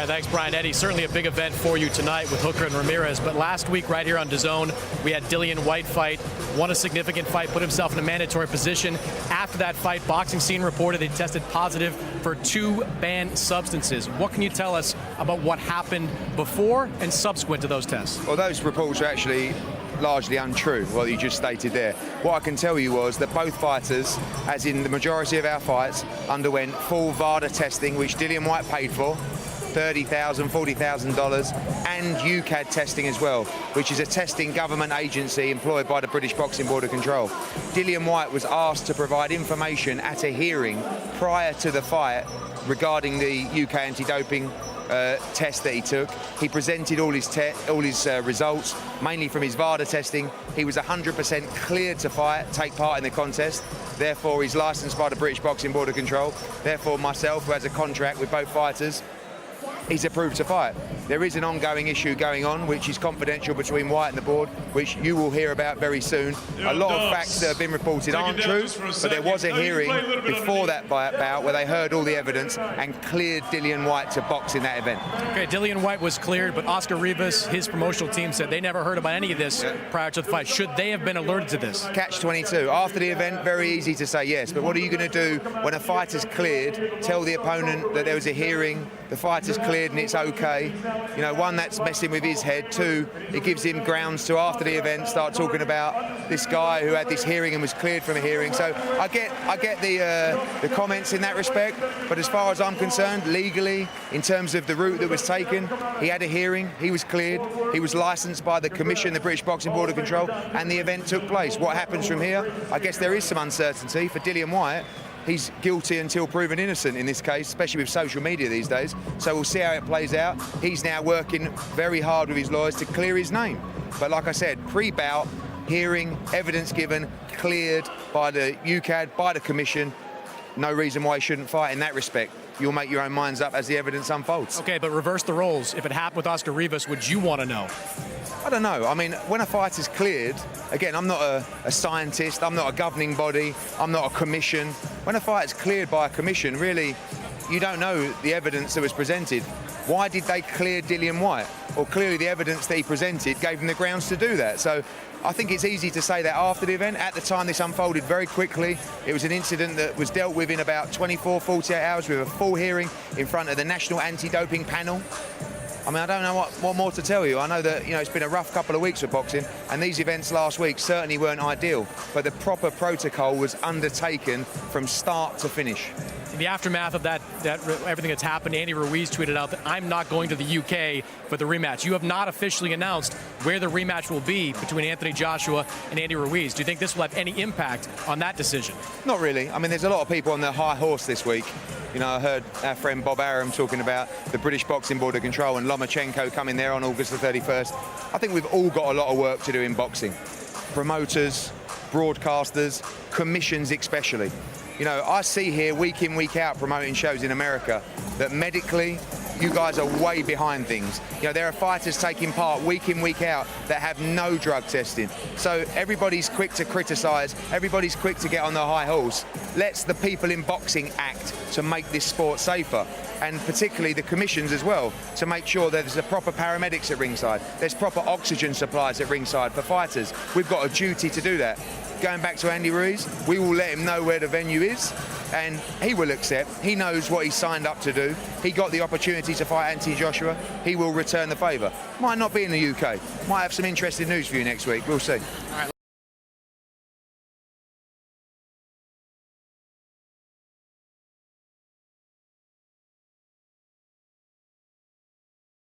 right, thanks, Brian. Eddie, certainly a big event for you tonight with Hooker and Ramirez. But last week, right here on Dazn, we had Dillian Whyte fight, won a significant fight, put himself in a mandatory position. After that fight, Boxing Scene reported he tested positive for 2 banned substances. What can you tell us about what happened before and subsequent to those tests? Well, those reports are actually largely untrue, what you just stated there. What I can tell you was that both fighters, as in the majority of our fights, underwent full VADA testing, which Dillian Whyte paid for, $30,000, $40,000, and UCAD testing as well, which is a testing government agency employed by the British Boxing Board of Control. Dillian Whyte was asked to provide information at a hearing prior to the fight regarding the UK anti-doping test that he took. He presented all his results, mainly from his VADA testing. He was 100% cleared to take part in the contest. Therefore, he's licensed by the British Boxing Board of Control. Therefore, myself, who has a contract with both fighters, he's approved to fight. There is an ongoing issue going on, which is confidential between Whyte and the board, which you will hear about very soon. A lot of facts that have been reported aren't true, but there was a hearing before that bout where they heard all the evidence and cleared Dillian Whyte to box in that event. Okay, Dillian Whyte was cleared, but Oscar Rivas, his promotional team, said they never heard about any of this prior to the fight. Should they have been alerted to this? Catch-22. After the event, very easy to say yes, but what are you going to do when a fighter's cleared, tell the opponent that there was a hearing, the fighter's cleared and it's okay? You know, one, that's messing with his head. 2, it gives him grounds to, after the event, start talking about this guy who had this hearing and was cleared from a hearing. So I get the comments in that respect, but as far as I'm concerned, legally, in terms of the route that was taken, he had a hearing, he was cleared, he was licensed by the Commission, the British Boxing Board of Control, and the event took place. What happens from here? I guess there is some uncertainty. For Dillian Whyte, he's guilty until proven innocent in this case, especially with social media these days. So we'll see how it plays out. He's now working very hard with his lawyers to clear his name. But like I said, pre-bout, hearing, evidence given, cleared by the UCAD, by the Commission. No reason why he shouldn't fight in that respect. You'll make your own minds up as the evidence unfolds. Okay, but reverse the roles. If it happened with Oscar Rivas, would you want to know? I don't know. I mean, when a fight is cleared, again, I'm not a scientist, I'm not a governing body, I'm not a commission. When a fight is cleared by a commission, really, you don't know the evidence that was presented. Why did they clear Dillian Whyte? Well, clearly the evidence that he presented gave them the grounds to do that. So I think it's easy to say that after the event. At the time, this unfolded very quickly. It was an incident that was dealt with in about 24, 48 hours with a full hearing in front of the National Anti-Doping Panel. I mean, I don't know what more to tell you. I know that, you know, it's been a rough couple of weeks for boxing, and these events last week certainly weren't ideal, but the proper protocol was undertaken from start to finish. In the aftermath of that everything that's happened, Andy Ruiz tweeted out that I'm not going to the UK for the rematch. You have not officially announced where the rematch will be between Anthony Joshua and Andy Ruiz. Do you think this will have any impact on that decision? Not really. I mean, there's a lot of people on their high horse this week. You know, I heard our friend Bob Arum talking about the British Boxing Board of Control and Lomachenko coming there on August the 31st. I think we've all got a lot of work to do in boxing. Promoters, broadcasters, commissions especially. You know, I see here week in, week out promoting shows in America that medically, you guys are way behind things. You know, there are fighters taking part week in, week out that have no drug testing. So everybody's quick to criticize, everybody's quick to get on the high horse. Let's the people in boxing act to make this sport safer, and particularly the commissions as well, to make sure that there's the proper paramedics at ringside, there's proper oxygen supplies at ringside for fighters. We've got a duty to do that. Going back to Andy Ruiz, we will let him know where the venue is, and he will accept. He knows what he signed up to do. He got the opportunity to fight Anthony Joshua. He will return the favour. Might not be in the UK. Might have some interesting news for you next week. We'll see. All right.